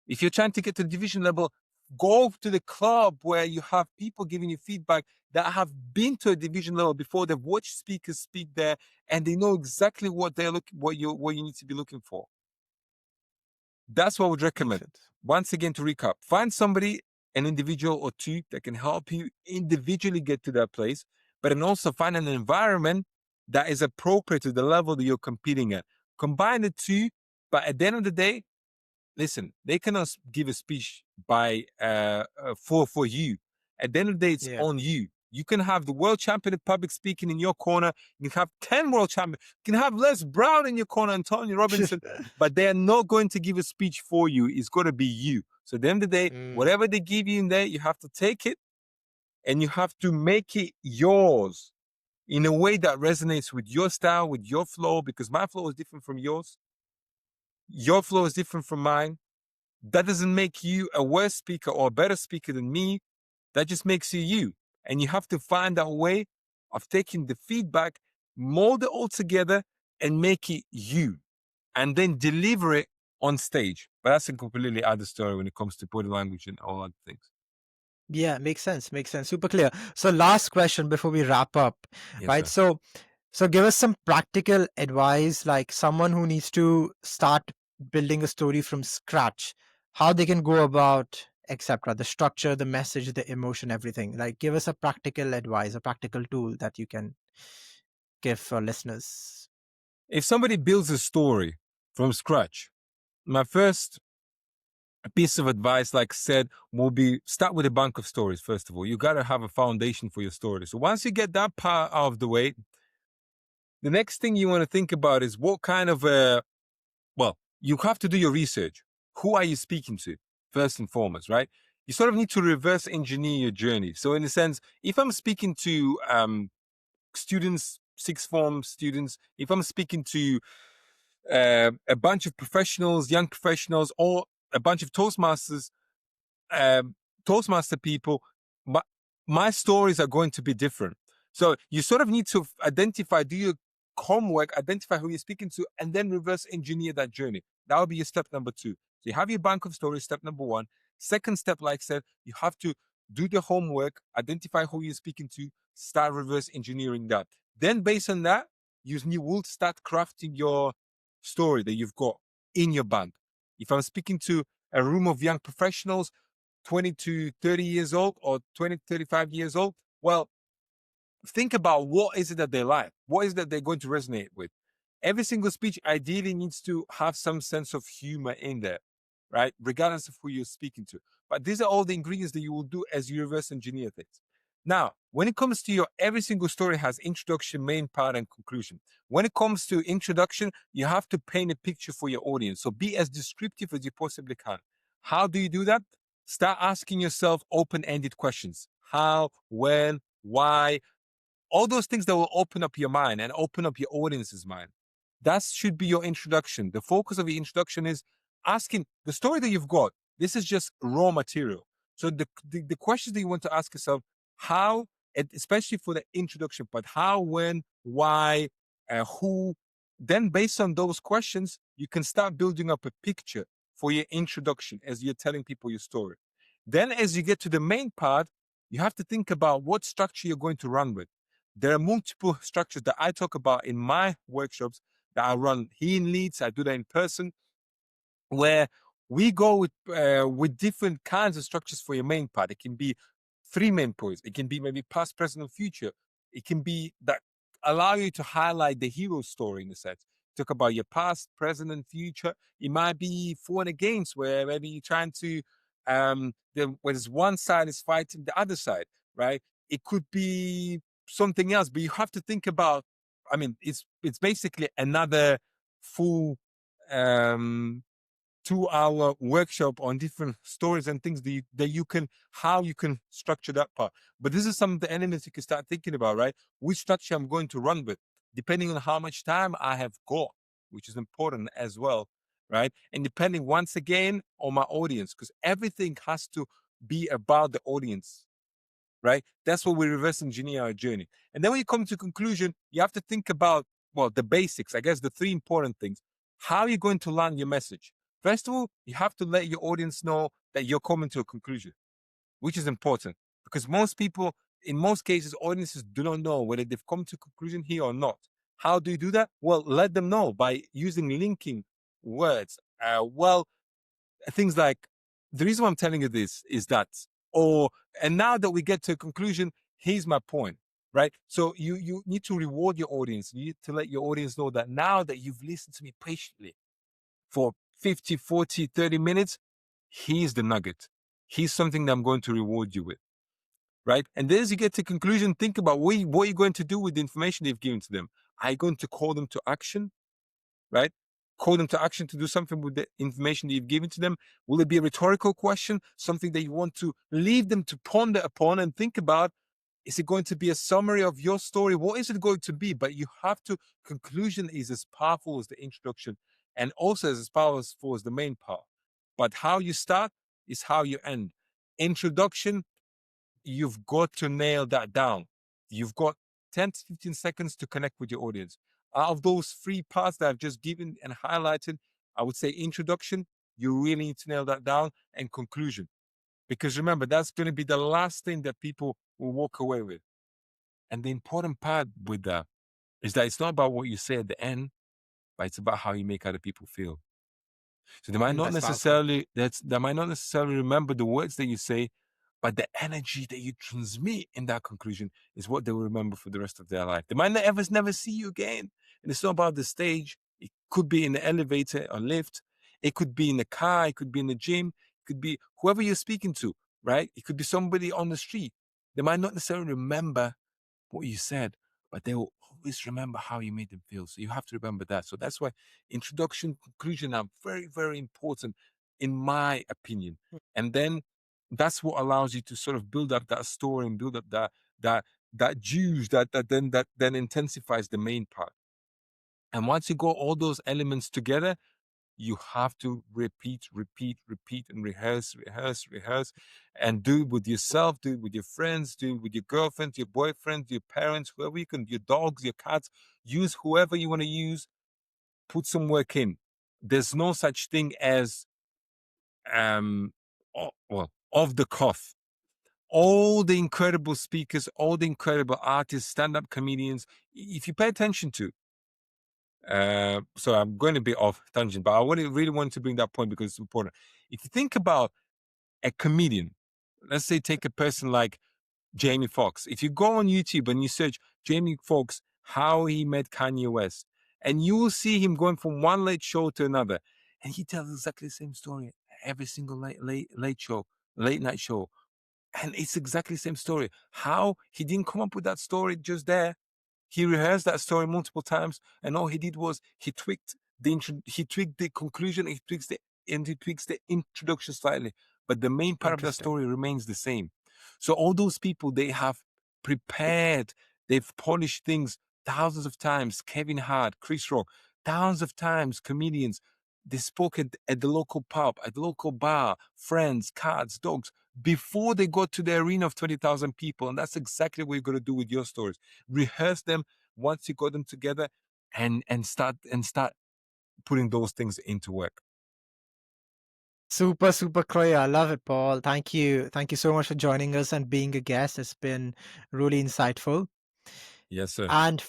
If you're trying to get to the division level, go to the club where you have people giving you feedback that have been to a division level before. They've watched speakers speak there, and they know exactly what you need to be looking for. That's what I would recommend. Perfect. Once again, to recap, find somebody, an individual or two, that can help you individually get to that place, but then also find an environment that is appropriate to the level that you're competing at. Combine the two, but at the end of the day, listen, they cannot give a speech for you. At the end of the day, it's on you. You can have the world champion of public speaking in your corner. You can have 10 world champions. You can have Les Brown in your corner and Tony Robinson, but they are not going to give a speech for you. It's got to be you. So at the end of the day, whatever they give you in there, you have to take it and you have to make it yours in a way that resonates with your style, with your flow, because my flow is different from yours. Your flow is different from mine. That doesn't make you a worse speaker or a better speaker than me. That just makes you you. And you have to find that way of taking the feedback, mold it all together, and make it you. And then deliver it on stage. But that's a completely other story when it comes to body language and all other things. Yeah, makes sense. Makes sense. Super clear. So last question before we wrap up, Yes, right? sir. So give us some practical advice, like someone who needs to start building a story from scratch, how they can go about, etc. The structure, the message, the emotion, everything. Like give us a practical advice, a practical tool that you can give for listeners. If somebody builds a story from scratch, my first piece of advice, like I said, will be start with a bank of stories. First of all, you got to have a foundation for your story. So once you get that part out of the way, the next thing you want to think about is what kind of you have to do your research. Who are you speaking to, first and foremost, right? You sort of need to reverse engineer your journey. So in a sense, if I'm speaking to students, sixth form students, if I'm speaking to a bunch of professionals, young professionals, or a bunch of Toastmaster people, my stories are going to be different. So you sort of need to identify, do your homework, identify who you're speaking to, and then reverse engineer that journey. That would be your step number 2. So you have your bank of stories, step number 1. Second step, like I said, you have to do the homework, identify who you're speaking to, start reverse engineering that. Then based on that, you will start crafting your story that you've got in your bank. If I'm speaking to a room of young professionals, 20 to 30 years old or 20 to 35 years old, well, think about what is it that they like? What is it that they're going to resonate with? Every single speech ideally needs to have some sense of humor in there, right? Regardless of who you're speaking to. But these are all the ingredients that you will do as you reverse engineer things. Now, when it comes to every single story has introduction, main part, and conclusion. When it comes to introduction, you have to paint a picture for your audience. So be as descriptive as you possibly can. How do you do that? Start asking yourself open-ended questions. How, when, why, all those things that will open up your mind and open up your audience's mind. That should be your introduction. The focus of your introduction is asking the story that you've got. This is just raw material. So the questions that you want to ask yourself, how, especially for the introduction part, how, when, why, who, then based on those questions, you can start building up a picture for your introduction as you're telling people your story. Then as you get to the main part, you have to think about what structure you're going to run with. There are multiple structures that I talk about in my workshops that I run here in Leeds. I do that in person, where we go with different kinds of structures for your main part. It can be 3 main points. It can be maybe past, present, and future. It can be that allow you to highlight the hero story in a sense. Talk about your past, present, and future. It might be for and against, where maybe you're trying to whereas one side is fighting the other side, right? It could be something else, but you have to think about. I mean, it's basically another full um 2-hour workshop on different stories and things that you can, how you can structure that part. But this is some of the elements you can start thinking about, right? Which structure I'm going to run with, depending on how much time I have got, which is important as well, right? And depending once again on my audience, because everything has to be about the audience, right? That's what we reverse engineer our journey. And then when you come to conclusion, you have to think about, well, the basics, I guess the 3 important things. How are you going to land your message? First of all, you have to let your audience know that you're coming to a conclusion, which is important because most people, in most cases, audiences do not know whether they've come to a conclusion here or not. How do you do that? Well, let them know by using linking words. Things like, the reason why I'm telling you this is that, and now that we get to a conclusion, here's my point, right? So you need to reward your audience. You need to let your audience know that now that you've listened to me patiently for 50, 40, 30 minutes, here's the nugget. Here's something that I'm going to reward you with, right? And then as you get to conclusion, think about what you're going to do with the information they've given to them. Are you going to call them to action? Right? Call them to action to do something with the information that you've given to them. Will it be a rhetorical question, something that you want to leave them to ponder upon and think about? Is it going to be a summary of your story? What is it going to be? But you have to, conclusion is as powerful as the introduction and also as powerful as the main part. But how you start is how you end. Introduction, you've got to nail that down. You've got 10 to 15 seconds to connect with your audience. Out of those 3 parts that I've just given and highlighted, I would say introduction, you really need to nail that down, and conclusion. Because remember, that's going to be the last thing that people will walk away with. And the important part with that is that it's not about what you say at the end, but it's about how you make other people feel. So they might not That's powerful. necessarily they might not necessarily remember the words that you say, but the energy that you transmit in that conclusion is what they will remember for the rest of their life. They might never see you again. And it's not about the stage. It could be in the elevator or lift. It could be in the car. It could be in the gym. It could be whoever you're speaking to, right? It could be somebody on the street. They might not necessarily remember what you said, but they will always remember how you made them feel. So you have to remember that. So that's why introduction, conclusion are very, very important, in my opinion. And then that's what allows you to sort of build up that story and build up that juice that then intensifies the main part. And once you got all those elements together, you have to repeat, and rehearse, and do it with yourself, do it with your friends, do it with your girlfriend, your boyfriend, your parents, whoever you can, your dogs, your cats, use whoever you want to use, put some work in. There's no such thing as, off the cuff. All the incredible speakers, all the incredible artists, stand-up comedians, if you pay attention to, so I'm going to be off tangent, but I really want to bring that point because it's important. If you think about a comedian, let's say take a person like Jamie Foxx. If you go on YouTube and you search Jamie Foxx, how he met Kanye West, and you will see him going from one late show to another, and he tells exactly the same story every single late night show, and it's exactly the same story. How he didn't come up with that story just there. He rehearsed that story multiple times, and all he did was he tweaked the conclusion, he tweaks the introduction slightly, but the main part of the Interesting. story remains the same. So all those people, they have prepared, they've polished things thousands of times. Kevin Hart, Chris Rock, thousands of times comedians, they spoke at the local pub, at the local bar, friends, cards, dogs, before they got to the arena of 20,000 people. And that's exactly what you're going to do with your stories. Rehearse them once you got them together and start putting those things into work. Super, super clear. I love it, Paul. Thank you. Thank you so much for joining us and being a guest. It's been really insightful. Yes, sir. And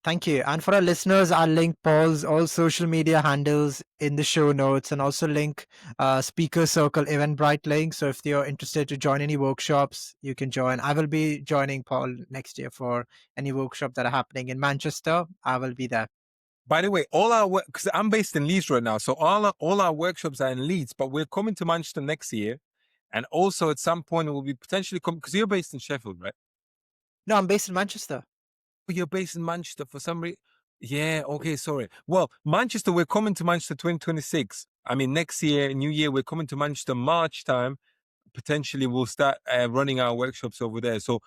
thank you. And for our listeners, I'll link Paul's all social media handles in the show notes and also link Speaker Circle Eventbrite link. So if you're interested to join any workshops, you can join. I will be joining Paul next year for any workshop that are happening in Manchester. I will be there. By the way, all our work, because I'm based in Leeds right now, so all our workshops are in Leeds, but we're coming to Manchester next year. And also at some point we'll be potentially coming, because you're based in Sheffield, right? No, I'm based in Manchester. But you're based in Manchester for some reason. Yeah, okay, sorry. Well, Manchester, we're coming to Manchester 2026. I mean, next year, New Year, we're coming to Manchester March time. Potentially we'll start running our workshops over there. So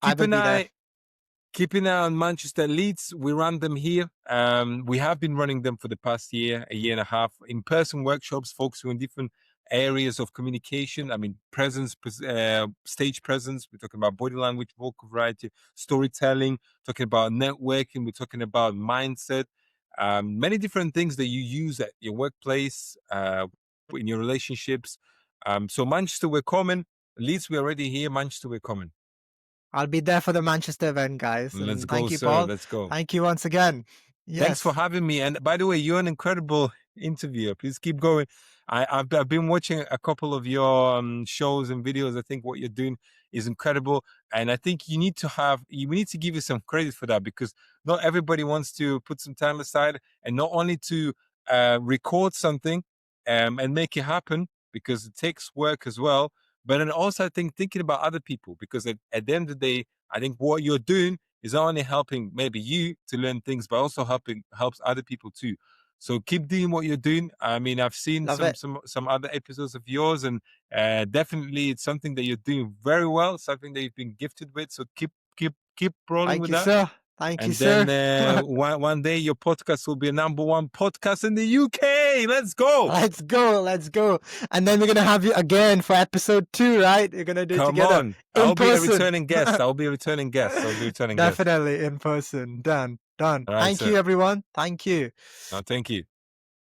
I keep will an be there. eye. Keep an eye on Manchester Leeds. We run them here. We have been running them for the past year, a year and a half, in-person workshops focusing on different areas of communication. I mean, presence, stage presence. We're talking about body language, vocal variety, storytelling, talking about networking. We're talking about mindset, many different things that you use at your workplace, in your relationships. So Manchester, we're coming. Leeds, we're already here. Manchester, we're coming. I'll be there for the Manchester event, guys. Let's And go, thank you, sir. Paul. Let's go. Thank you once again. Thanks for Yes. having me. And by the way, you're an incredible interviewer. Please keep going. I've been watching a couple of your shows and videos. I think what you're doing is incredible, and I think we need to give you some credit for that, because not everybody wants to put some time aside and not only to record something and make it happen, because it takes work as well. But then also, I think thinking about other people, because at the end of the day, I think what you're doing is not only helping maybe you to learn things, but also helps other people too. So keep doing what you're doing. I mean, I've seen Love it. some other episodes of yours, and definitely it's something that you're doing very well, something that you've been gifted with. So keep rolling Thank with you, that. sir. Thank you, And sir. then one day your podcast will be a #1 podcast in the UK. Let's go. Let's go. Let's go. And then we're going to have you again for episode 2, right? We're going to do it Come together on. in I'll be a person. returning guest. I'll be a returning guest. Definitely in person. Done. All right, Thank sir. you, everyone. Thank you. No, thank you.